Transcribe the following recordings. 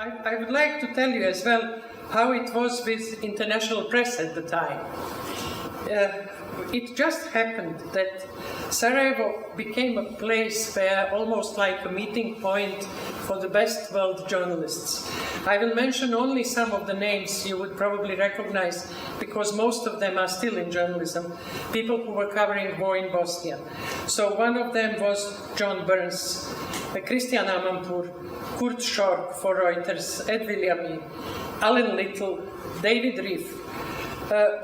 I would like to tell you as well how it was with international press at the time. It just happened that Sarajevo became a place where almost like a meeting point for the best world journalists. I will mention only some of the names you would probably recognize because most of them are still in journalism, people who were covering war in Bosnia. So one of them was John Burns, Christian Amanpour, Kurt Schork for Reuters, Ed Williamy, Alan Little, David Riff,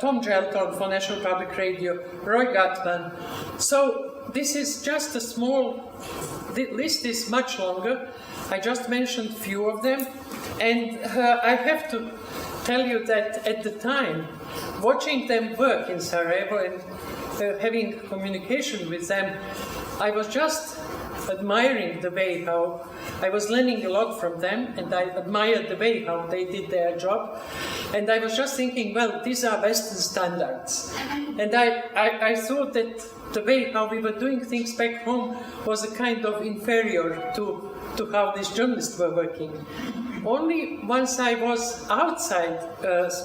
Tom Gelton for National Public Radio, Roy Gutman. So this is just a small, the list is much longer. I just mentioned few of them, and I have to tell you that at the time, watching them work in Sarajevo and having communication with them, I was just admiring the way how I was learning a lot from them, and I admired the way how they did their job. And I was just thinking, well, these are Western standards. And I thought that the way how we were doing things back home was a kind of inferior to how these journalists were working. Only once I was outside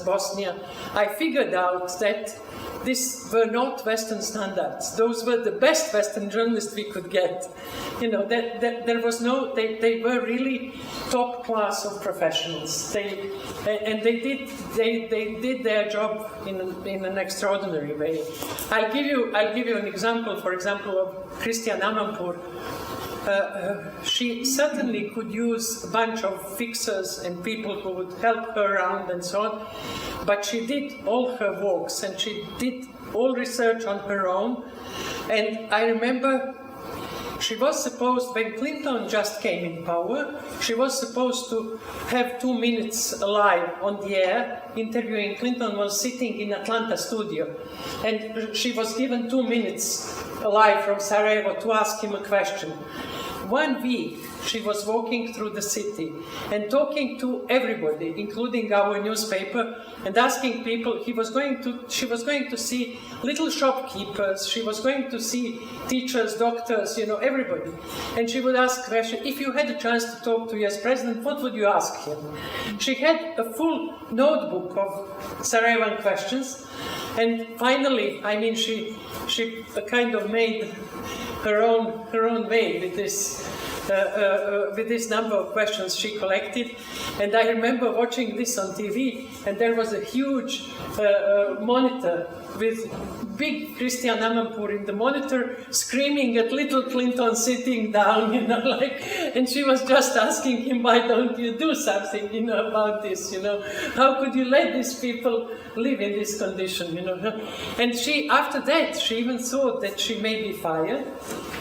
Bosnia, I figured out that these were not Western standards. Those were the best Western journalists we could get. You know, there was no, they were really top class of professionals. They did their job in an extraordinary way. I'll give you an example. For example, of Christian Amanpour. She certainly could use a bunch of fixers and people who would help her around and so on, but she did all her walks and she did all research on her own. And I remember she was supposed, when Clinton just came in power, she was supposed to have 2 minutes live on the air interviewing. Clinton was sitting in Atlanta studio, and she was given 2 minutes live from Sarajevo to ask him a question. 1 week she was walking through the city and talking to everybody, including our newspaper, and asking people. She was going to see little shopkeepers, she was going to see teachers, doctors, you know, everybody. And she would ask questions. If you had a chance to talk to US President, what would you ask him? She had a full notebook of Sarajevan questions. And finally, I mean, she kind of made her own way with this number of questions she collected. And I remember watching this on TV, and there was a huge monitor with big Christian Amanpour in the monitor, screaming at little Clinton sitting down, you know, like, and she was just asking him, why don't you do something, you know, about this, you know? How could you let these people live in this condition, you know? And she, after that, she even thought that she may be fired.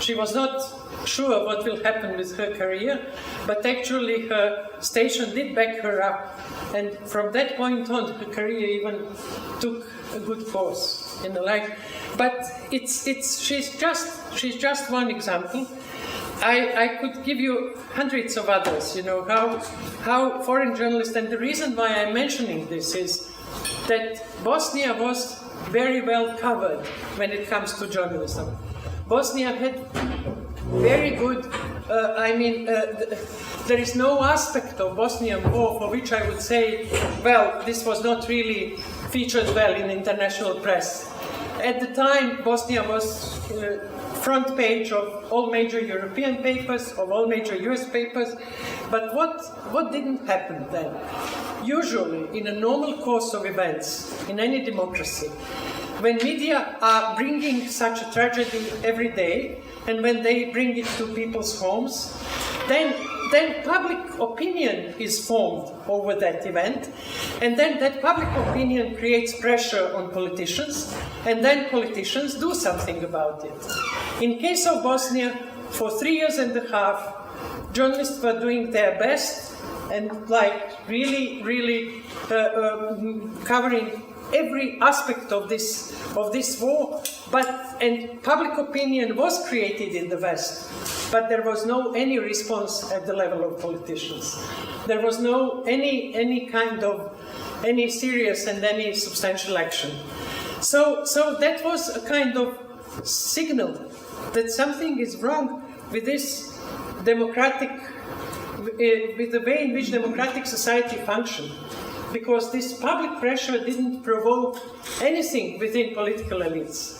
She was not sure what will happen with her career, but actually her station did back her up, and from that point on, her career even took a good course in the life. But she's just one example. I could give you hundreds of others. You know how foreign journalists, and the reason why I'm mentioning this is that Bosnia was very well covered when it comes to journalism. Bosnia had very good, there is no aspect of Bosnian war for which I would say, well, this was not really featured well in international press. At the time, Bosnia was front page of all major European papers, of all major US papers, but what didn't happen then? Usually, in a normal course of events, in any democracy, when media are bringing such a tragedy every day, and when they bring it to people's homes, then public opinion is formed over that event, and then that public opinion creates pressure on politicians, and then politicians do something about it. In case of Bosnia, for 3.5 years, journalists were doing their best and like really covering every aspect of this war, and public opinion was created in the West, but there was no any response at the level of politicians. There was no any kind of any serious and any substantial action. So that was a kind of signal that something is wrong with this democratic with the way in which democratic society functioned, because this public pressure didn't provoke anything within political elites.